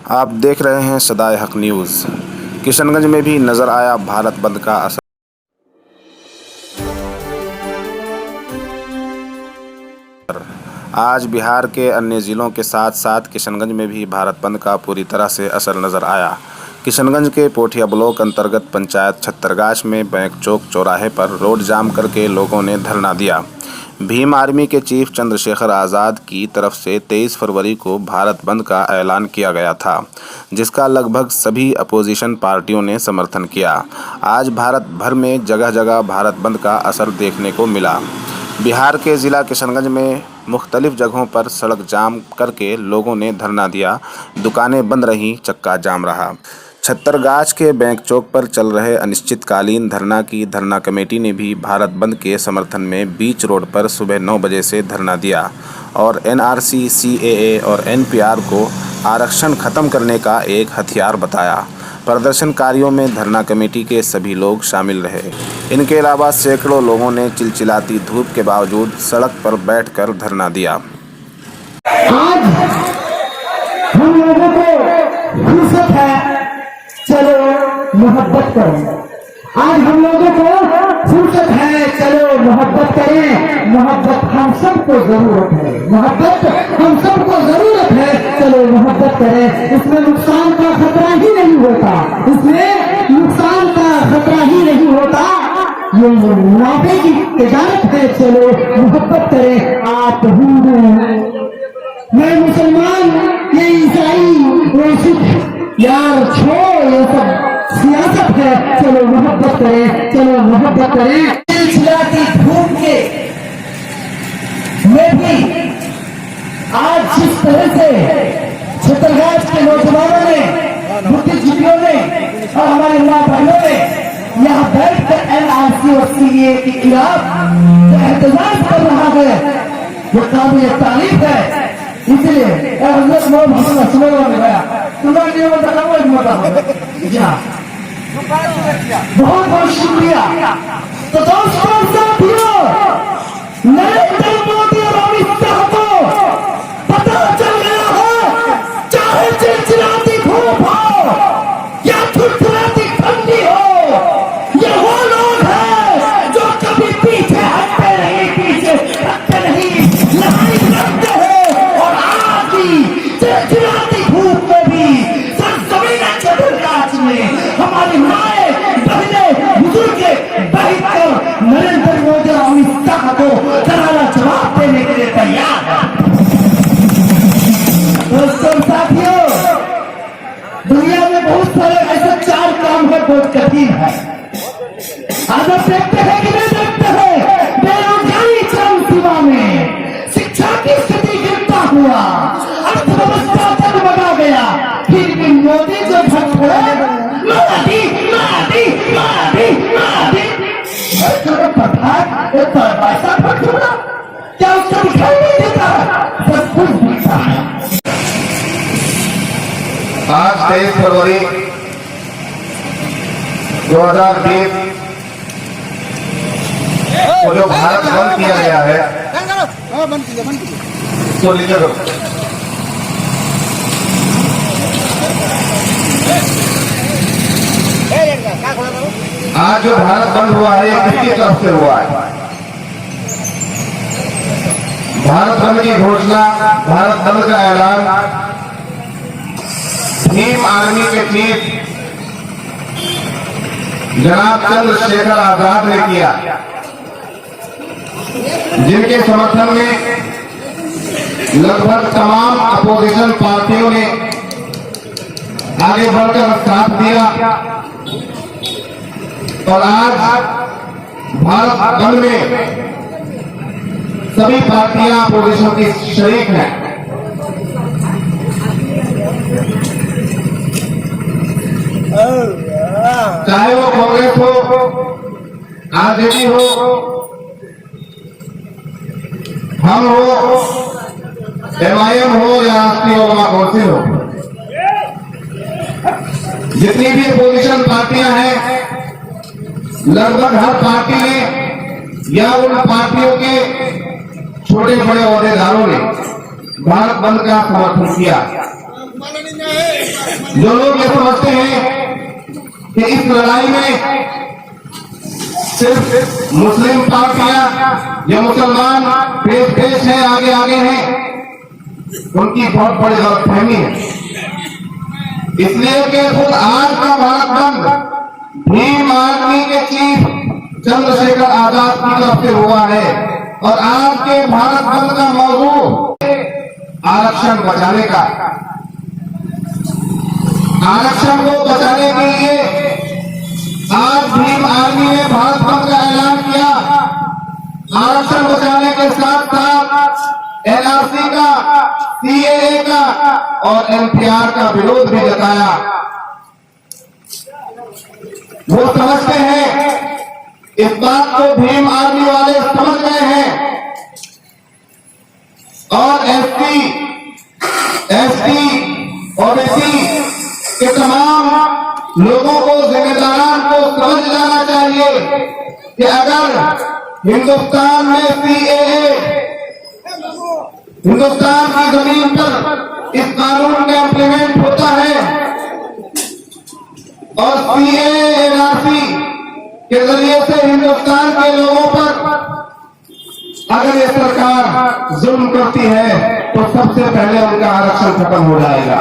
आप देख रहे हैं सदाए हक न्यूज़। किशनगंज में भी नजर आया भारत बंद का असर। आज बिहार के अन्य ज़िलों के साथ साथ किशनगंज में भी भारत बंद का पूरी तरह से असर नज़र आया। किशनगंज के पोठिया ब्लॉक अंतर्गत पंचायत छत्तरगाछ में बैंक चौक चौराहे पर रोड जाम करके लोगों ने धरना दिया। भीम आर्मी के चीफ चंद्रशेखर आज़ाद की तरफ से 23 फरवरी को भारत बंद का ऐलान किया गया था, जिसका लगभग सभी अपोजिशन पार्टियों ने समर्थन किया। आज भारत भर में जगह जगह भारत बंद का असर देखने को मिला। बिहार के ज़िला किशनगंज में मुख्तलिफ जगहों पर सड़क जाम करके लोगों ने धरना दिया। दुकानें बंद रहीं, चक्का जाम रहा। छत्तरगाछ के बैंक चौक पर चल रहे अनिश्चितकालीन धरना की धरना कमेटी ने भी भारत बंद के समर्थन में बीच रोड पर सुबह 9 बजे से धरना दिया और NRC, CAA और NPR को आरक्षण खत्म करने का एक हथियार बताया। प्रदर्शनकारियों में धरना कमेटी के सभी लोग शामिल रहे। इनके अलावा सैकड़ों लोगों ने चिलचिलाती धूप के बावजूद सड़क पर बैठकर धरना दिया। आज हम लोगों को फुर्सत है, चलो मोहब्बत करें। आज हम लोगों को फुर्सत है, चलो मोहब्बत करें। मोहब्बत हम सबको जरूरत है, मोहब्बत हम सबको जरूरत है, चलो मोहब्बत करें। इसमें नुकसान का खतरा ही नहीं होता, इसमें नुकसान का खतरा ही नहीं होता। ये मुनाफे की तिजारत है, चलो मोहब्बत करें। आप हिंदू, मैं मुसलमान, ये ईसाई, ये सिख, यार छोड़, ये सब सियासत है, चलो मोहब्बत करें, चलो मोहब्बत करें। चिलचिलाती धूप के में भी आज जिस तरह से छत्तरगाछ के नौजवानों ने, बुद्धिजीवियों ने और हमारे माँ बहनों ने यहाँ बैठकर NRC और CAA के खिलाफ एहतजाज कर रहा है, वो काबिल तारीफ है। इसलिए बहुत बहुत शुक्रिया। तो दोस्तों, साथियों, नरेंद्र मोदी और अमित शाह को पता चल गया है, चाहे चिलचिलाती धूप हो या थुथुराती ठंडी हो, ये वो लोग हैं जो कभी पीछे हटते नहीं, पीछे हटते नहीं, लड़ाई लड़ते हैं। और आज भी चिलचिलाती धूप में भी सरजमीन छत्तरगाछ में हमारी माए, बहने, बुजुर्ग बैठकर नरेंद्र मोदी और अमित शाह को करारा जवाब देने के लिए तैयार है। दोस्तों, साथियों, दुनिया में बहुत सारे ऐसे 4 काम है बहुत कठिन है। आज आप देखते हैं कि नहीं देखते हैं, बेरोजगारी चरम सीमा में, शिक्षा की स्थिति गिरता हुआ, अर्थव्यवस्था डगमगा गया, फिर भी मोदी जो झटपड़े मादी मादी मादी मादी पैसा फटूरा, क्या उसका दिखाई नहीं देता? सब कुछ दिखता है। आज 23 फरवरी 2020 को जो भारत बंद किया गया है, तो लिखे दो। आज जो भारत बंद हुआ है, ये किसकी तरफ से हुआ है? भारत बंद की घोषणा, भारत बंद का ऐलान भीम आर्मी के चीफ जनाब चंद्रशेखर आजाद ने किया, जिनके समर्थन में लगभग तमाम अपोजिशन पार्टियों ने आगे बढ़कर साथ दिया। और आज भारत बंद में सभी पार्टियां अपोजिशन की शरीक हैं। चाहे वो कांग्रेस हो, RJD हो, हम हो, MIM हो या राष्ट्रीय ओबा काउंसिल हो, जितनी भी अपोजिशन पार्टियां हैं, लगभग हर पार्टी ने या उन पार्टियों के छोटे बड़े अहदेदारों ने भारत बंद का समर्थन किया। जो लोग ये समझते हैं कि इस लड़ाई में सिर्फ मुस्लिम पार्टियां या मुसलमान पेश है, आगे आगे हैं, उनकी बहुत बड़ी गलतफहमी है। इसलिए कि खुद आज का भारत बंद भीम आर्मी के चीफ चंद्रशेखर आजाद की तरफ से हुआ है और आज के भारत बंद का मौजूद आरक्षण बचाने का। आरक्षण को बचाने के लिए आज भीम आर्मी ने भारत बंद का ऐलान किया। आरक्षण बचाने के साथ साथ एनआरसी का, सीएए का और एनपीआर का विरोध भी जताया। वो समझते हैं, इस बात को भीम आर्मी वाले समझ गए हैं और एससी, एसटी, ओबीसी के तमाम लोगों को, जिम्मेदारान को समझ जाना चाहिए कि अगर हिंदुस्तान में सीएए, हिंदुस्तान की जमीन पर इस कानून का इम्प्लीमेंट होता है और सीएए, एनआरसी के जरिए से हिंदुस्तान के लोगों पर अगर ये सरकार जुल्म करती है तो सबसे पहले उनका आरक्षण खत्म हो जाएगा।